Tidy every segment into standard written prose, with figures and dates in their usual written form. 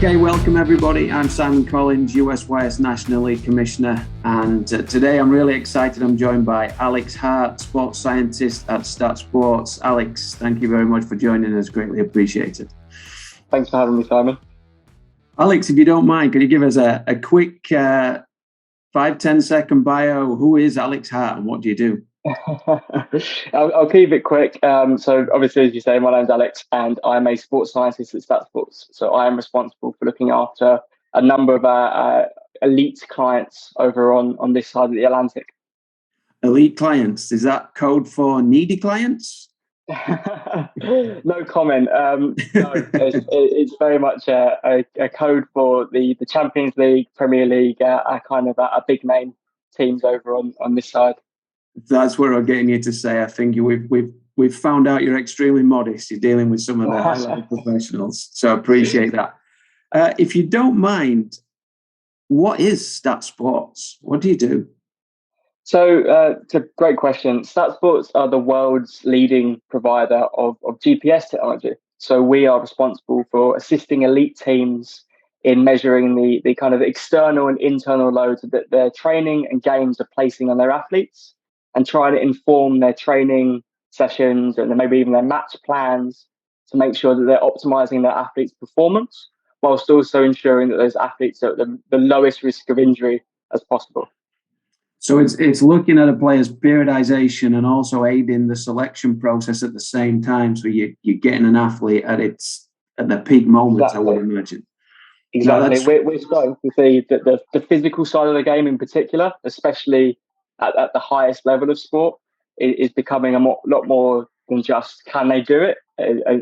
Okay, welcome everybody. I'm Simon Collins, USYS National League Commissioner, and today I'm really excited. I'm joined by Alex Hart, sports scientist at STATSports. Alex, thank you very much for joining us. Greatly appreciated. Thanks for having me, Simon. Alex, if you don't mind, could you give us a quick 5-10 second bio? Who is Alex Hart and what do you do? I'll keep it quick. So obviously, as you say, my name's Alex and I'm a sports scientist at STATSports. So I am responsible for looking after a number of our elite clients over on this side of the Atlantic. Elite clients, is that code for needy clients? No comment. No, it's very much a code for the Champions League, Premier League, kind of a big name teams over on this side. That's what I'm getting you to say. I think we've found out you're extremely modest. You're dealing with some of the high-level professionals, so I appreciate that. If you don't mind, what is STATSports? What do you do? So it's a great question. STATSports are the world's leading provider of GPS technology. So we are responsible for assisting elite teams in measuring the kind of external and internal loads that their training and games are placing on their athletes, and trying to inform their training sessions and maybe even their match plans to make sure that they're optimizing their athletes' performance, whilst also ensuring that those athletes are at the lowest risk of injury as possible. So it's looking at a player's periodization and also aiding the selection process at the same time. So you're getting an athlete at the peak moment, exactly. I would imagine. Exactly. We're starting to see that the physical side of the game in particular, especially at the highest level of sport, is becoming a lot more than just can they do it,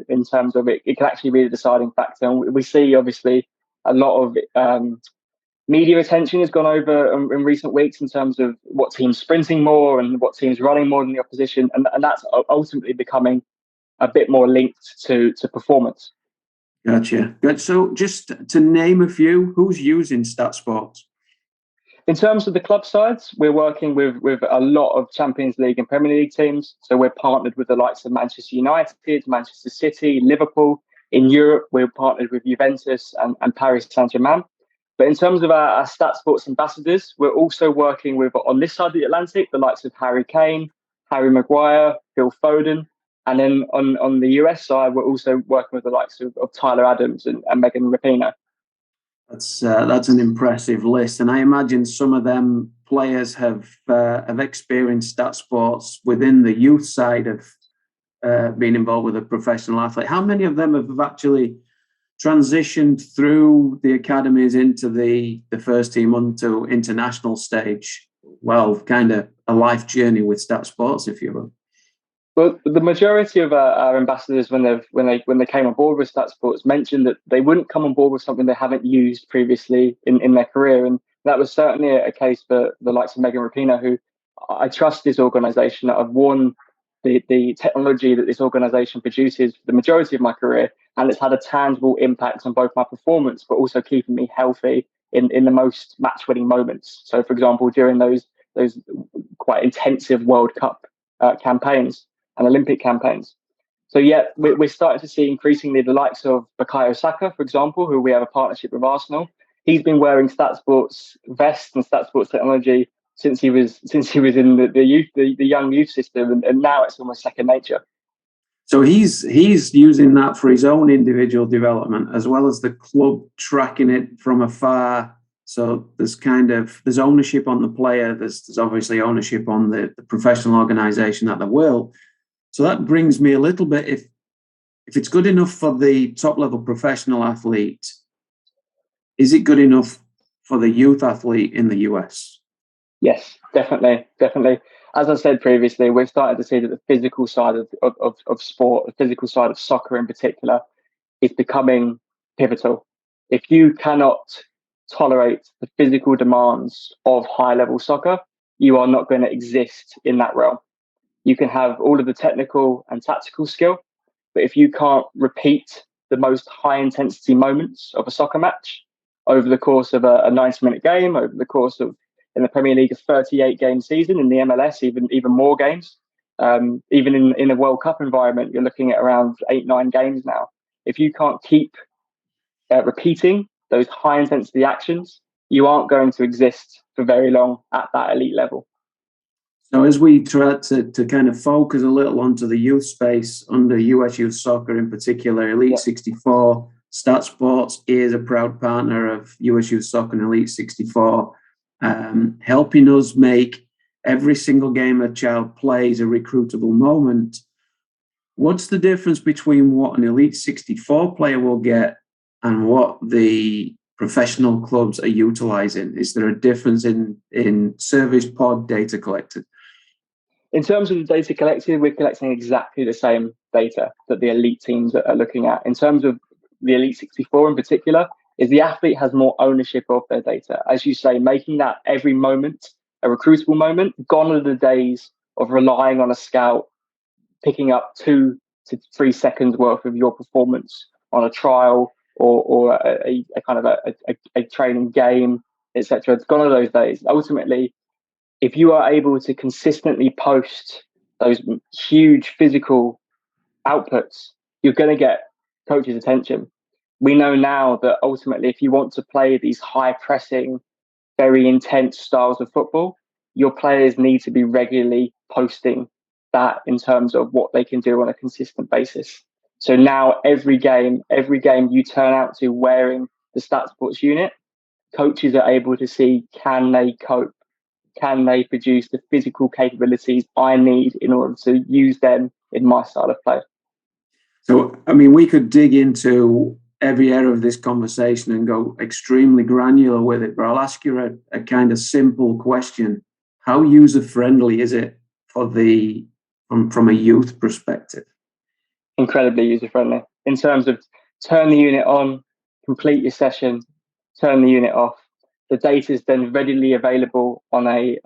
in terms of it can actually be the deciding factor. And we see obviously a lot of media attention has gone over in recent weeks in terms of what teams sprinting more and what teams running more than the opposition, and that's ultimately becoming a bit more linked to performance. Gotcha. Good. So just to name a few, who's using STATSports? In terms of the club sides, we're working with a lot of Champions League and Premier League teams. So we're partnered with the likes of Manchester United, Manchester City, Liverpool. In Europe, we're partnered with Juventus and Paris Saint-Germain. But in terms of our STATSports ambassadors, we're also working with, on this side of the Atlantic, the likes of Harry Kane, Harry Maguire, Phil Foden. And then on the US side, we're also working with the likes of Tyler Adams and Megan Rapinoe. That's an impressive list, and I imagine some of them players have experienced STATSports within the youth side of being involved with a professional athlete. How many of them have actually transitioned through the academies into the first team onto international stage? Well, kind of a life journey with STATSports, if you will. Well, the majority of our ambassadors, when they came on board with STATSports, mentioned that they wouldn't come on board with something they haven't used previously in their career, and that was certainly a case for the likes of Megan Rapinoe, who I trust this organisation. I've worn the technology that this organisation produces for the majority of my career, and it's had a tangible impact on both my performance, but also keeping me healthy in the most match-winning moments. So, for example, during those quite intensive World Cup campaigns and Olympic campaigns. So yeah, we're starting to see increasingly the likes of Bukayo Saka, for example, who we have a partnership with Arsenal. He's been wearing STATSports vest and STATSports technology since he was in the young youth system, and now it's almost second nature. So he's using that for his own individual development as well as the club tracking it from afar. So there's ownership on the player. There's obviously ownership on the professional organisation that they will. So that brings me a little bit, if it's good enough for the top level professional athlete, is it good enough for the youth athlete in the US? Yes, definitely. As I said previously, we're starting to see that the physical side of sport, the physical side of soccer in particular, is becoming pivotal. If you cannot tolerate the physical demands of high level soccer, you are not going to exist in that realm. You can have all of the technical and tactical skill, but if you can't repeat the most high intensity moments of a soccer match over the course of a 90-minute game, over the course of, in the Premier League, a 38-game season, in the MLS, even more games, even in a World Cup environment, you're looking at around 8-9 games now. If you can't keep repeating those high intensity actions, you aren't going to exist for very long at that elite level. So as we try to kind of focus a little onto the youth space under US Youth Soccer in particular, Elite 64, STATSports is a proud partner of US Youth Soccer and Elite 64, helping us make every single game a child plays a recruitable moment. What's the difference between what an Elite 64 player will get and what the professional clubs are utilizing? Is there a difference in service pod data collected? In terms of the data collected, we're collecting exactly the same data that the elite teams are looking at. In terms of the Elite 64 in particular, is the athlete has more ownership of their data. As you say, making that every moment a recruitable moment. Gone are the days of relying on a scout picking up 2 to 3 seconds worth of your performance on a trial or a kind of a training game, etc. It's gone are those days. Ultimately, if you are able to consistently post those huge physical outputs, you're going to get coaches' attention. We know now that ultimately, if you want to play these high pressing, very intense styles of football, your players need to be regularly posting that in terms of what they can do on a consistent basis. So now every game you turn out to wearing the STATSports unit, coaches are able to see, can they cope? Can they produce the physical capabilities I need in order to use them in my style of play? So, I mean, we could dig into every area of this conversation and go extremely granular with it, but I'll ask you a kind of simple question. How user-friendly is it from a youth perspective? Incredibly user-friendly. In terms of turn the unit on, complete your session, turn the unit off. The data is then readily available on a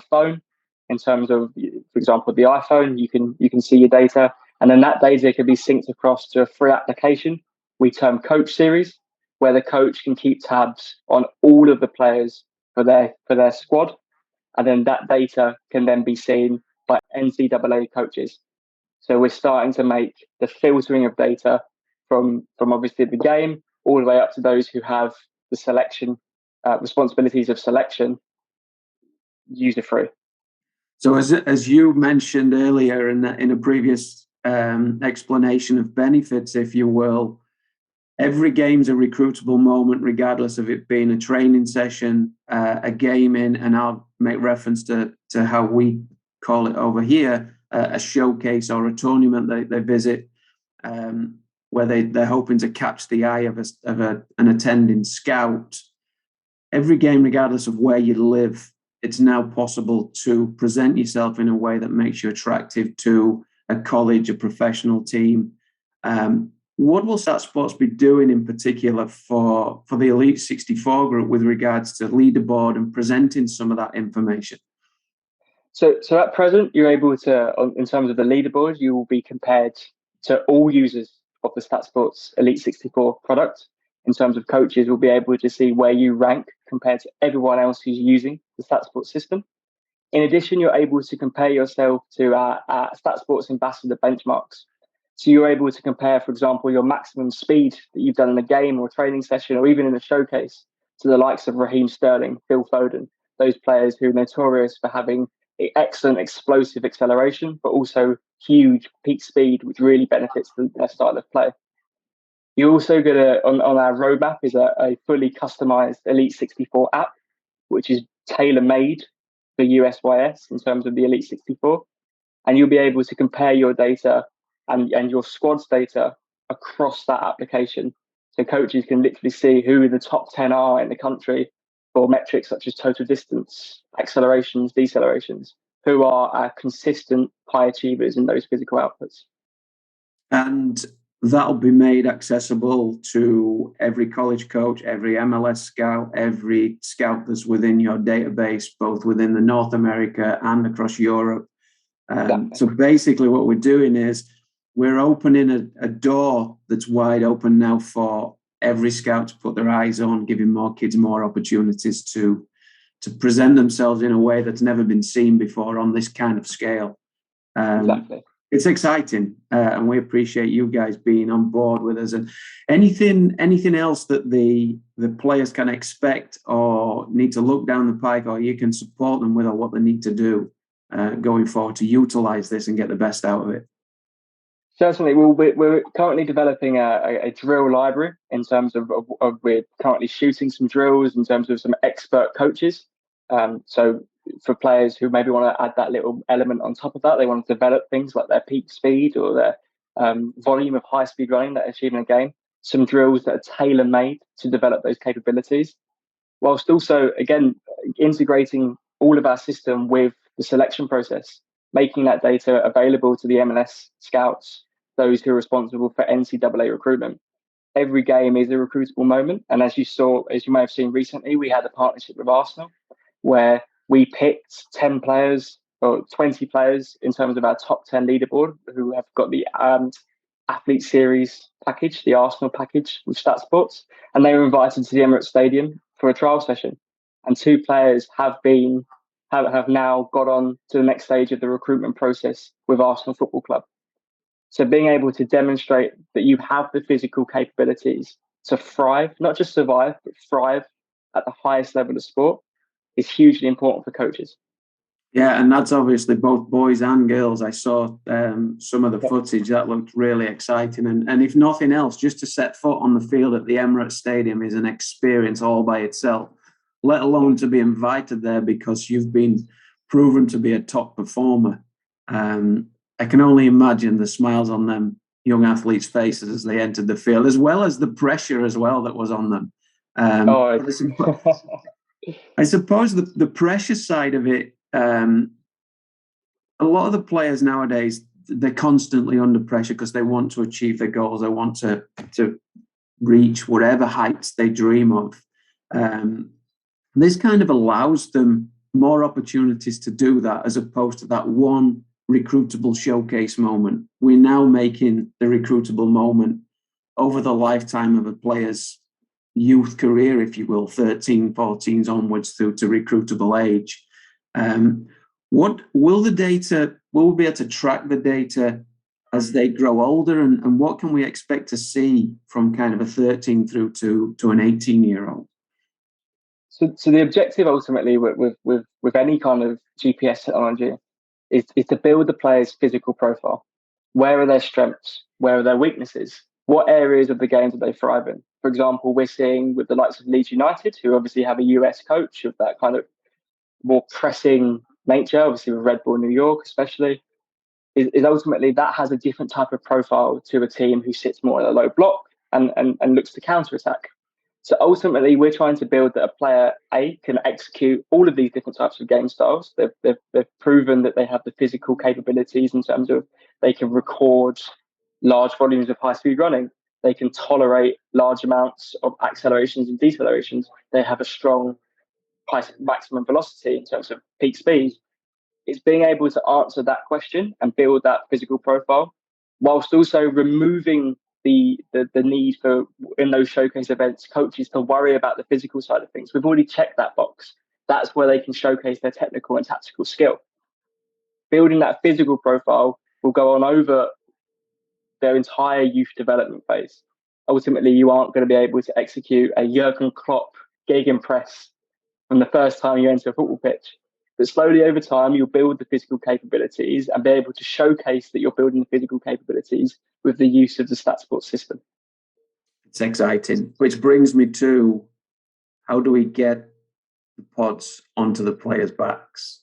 phone. In terms of, for example, the iPhone, you can see your data, and then that data can be synced across to a free application we term Coach Series, where the coach can keep tabs on all of the players for their squad, and then that data can then be seen by NCAA coaches. So we're starting to make the filtering of data from obviously the game all the way up to those who have the selection responsibilities of selection user free. So as you mentioned earlier in a previous explanation of benefits, if you will, every game's a recruitable moment, regardless of it being a training session, a game in, and I'll make reference to how we call it over here, a showcase or a tournament they visit, where they're hoping to catch the eye of an attending scout. Every game, regardless of where you live, it's now possible to present yourself in a way that makes you attractive to a college, a professional team. What will STATSports be doing in particular for the Elite 64 group with regards to leaderboard and presenting some of that information? So at present, you're able to, in terms of the leaderboard, you will be compared to all users of the STATSports Elite 64 product. In terms of coaches, we'll be able to see where you rank compared to everyone else who's using the STATSports system. In addition, you're able to compare yourself to our STATSports ambassador benchmarks. So you're able to compare, for example, your maximum speed that you've done in a game or training session or even in a showcase to the likes of Raheem Sterling, Phil Foden, those players who are notorious for having excellent explosive acceleration, but also huge peak speed, which really benefits their style of play. You're also going to, on our roadmap, is a fully customized Elite 64 app, which is tailor-made for USYS in terms of the Elite 64. And you'll be able to compare your data and your squad's data across that application. So coaches can literally see who the top 10 are in the country for metrics such as total distance, accelerations, decelerations, who are our consistent high achievers in those physical outputs. And that'll be made accessible to every college coach, every MLS scout, every scout that's within your database, both within the North America and across Europe. So basically what we're doing is we're opening a door that's wide open now for every scout to put their eyes on, giving more kids more opportunities to present themselves in a way that's never been seen before on this kind of scale. Exactly. It's exciting, and we appreciate you guys being on board with us. And anything else that the players can expect or need to look down the pike, or you can support them with, or what they need to do going forward to utilize this and get the best out of it? Certainly, we're currently developing a drill library in terms of we're currently shooting some drills in terms of some expert coaches. So for players who maybe want to add that little element on top of that, they want to develop things like their peak speed or their volume of high speed running that they're achieving a game. Some drills that are tailor made to develop those capabilities, whilst also, again, integrating all of our system with the selection process, making that data available to the M&S scouts, those who are responsible for NCAA recruitment. Every game is a recruitable moment. And as you may have seen recently, we had a partnership with Arsenal where we picked 10 players or 20 players in terms of our top 10 leaderboard who have got the Athlete Series package, the Arsenal package with STATSports. And they were invited to the Emirates Stadium for a trial session. And 2 players have now got on to the next stage of the recruitment process with Arsenal Football Club. So being able to demonstrate that you have the physical capabilities to thrive, not just survive, but thrive at the highest level of sport is hugely important for coaches. Yeah, and that's obviously both boys and girls. I saw some of the footage that looked really exciting. And if nothing else, just to set foot on the field at the Emirates Stadium is an experience all by itself, let alone to be invited there because you've been proven to be a top performer. I can only imagine the smiles on them young athletes' faces as they entered the field, as well as the pressure as well that was on them. I suppose the pressure side of it, a lot of the players nowadays, they're constantly under pressure because they want to achieve their goals. They want to reach whatever heights they dream of. This kind of allows them more opportunities to do that, as opposed to that one recruitable showcase moment. We're now making the recruitable moment over the lifetime of a player's youth career, if you will, 13, 14s onwards through to recruitable age. What will the data, will we be able to track the data as they grow older, and what can we expect to see from kind of a 13 through to an 18-year-old? So the objective ultimately with any kind of GPS technology is to build the player's physical profile. Where are their strengths? Where are their weaknesses? What areas of the game do they thrive in? For example, we're seeing with the likes of Leeds United, who obviously have a US coach of that kind of more pressing nature, obviously with Red Bull New York especially, is ultimately that has a different type of profile to a team who sits more in a low block and looks to counter-attack. So ultimately, we're trying to build that a player A can execute all of these different types of game styles. They've proven that they have the physical capabilities in terms of they can record large volumes of high-speed running. They can tolerate large amounts of accelerations and decelerations. They have a strong maximum velocity in terms of peak speed. It's being able to answer that question and build that physical profile, whilst also removing the need for, in those showcase events, coaches to worry about the physical side of things. We've already checked that box. That's where they can showcase their technical and tactical skill. Building that physical profile will go on over their entire youth development phase. Ultimately, you aren't going to be able to execute a Jurgen Klopp gegenpress from the first time you enter a football pitch. But slowly over time, you'll build the physical capabilities and be able to showcase that you're building the physical capabilities with the use of the STATSports system. It's exciting, which brings me to, how do we get the pods onto the players' backs?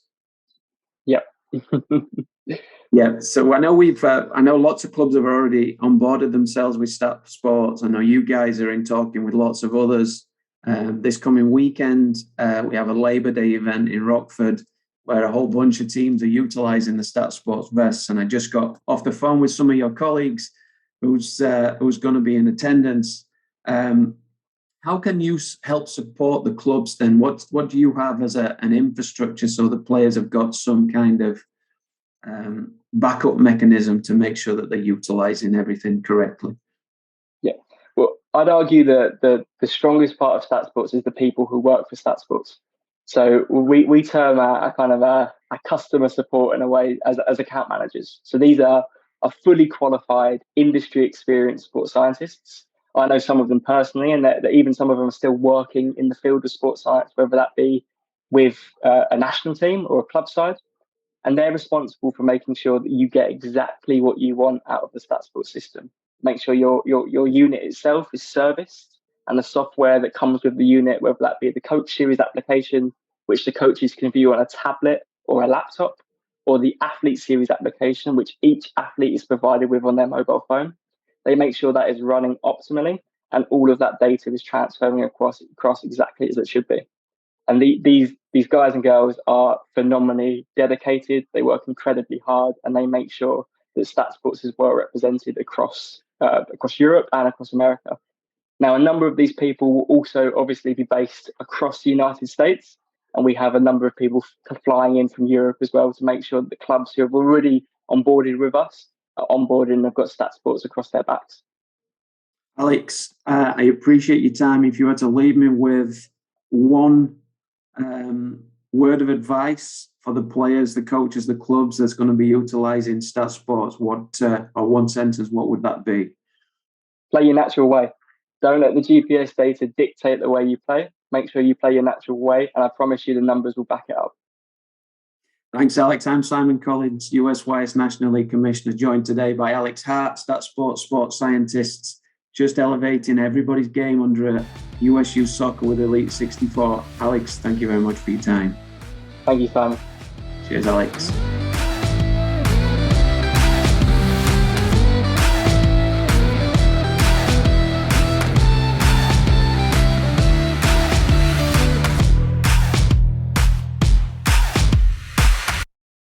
Yep. Yeah, so I know lots of clubs have already onboarded themselves with STATSports. I know you guys are in talking with lots of others. This coming weekend, we have a Labour Day event in Rockford where a whole bunch of teams are utilising the STATSports vests. And I just got off the phone with some of your colleagues who's going to be in attendance. How can you help support the clubs then? What do you have as an infrastructure so the players have got some kind of backup mechanism to make sure that they're utilising everything correctly? Yeah. Well, I'd argue that the strongest part of STATSports is the people who work for STATSports. So we term our kind of our customer support in a way as account managers. So these are are fully qualified, industry experienced sports scientists. I know some of them personally, and that even some of them are still working in the field of sports science, whether that be with a national team or a club side. And they're responsible for making sure that you get exactly what you want out of the STATSports system. Make sure your unit itself is serviced, and the software that comes with the unit, whether that be the coach series application, which the coaches can view on a tablet or a laptop, or the athlete series application, which each athlete is provided with on their mobile phone. They make sure that is running optimally, and all of that data is transferring across exactly as it should be. And these guys and girls are phenomenally dedicated. They work incredibly hard, and they make sure that STATSports is well represented across Europe and across America. Now, a number of these people will also obviously be based across the United States, and we have a number of people flying in from Europe as well to make sure that the clubs who have already onboarded with us are onboarded and have got STATSports across their backs. Alex, I appreciate your time. If you had to leave me with one word of advice for the players, the coaches, the clubs that's going to be utilising STATSports, or one sentence, what would that be? Play your natural way. Don't let the GPS data dictate the way you play. Make sure you play your natural way, and I promise you the numbers will back it up. Thanks, Alex. I'm Simon Collins, USYS National League Commissioner, joined today by Alex Hart, STATSports sports scientists, just elevating everybody's game under USU Soccer with Elite 64. Alex, thank you very much for your time. Thank you, Simon. Cheers, Alex.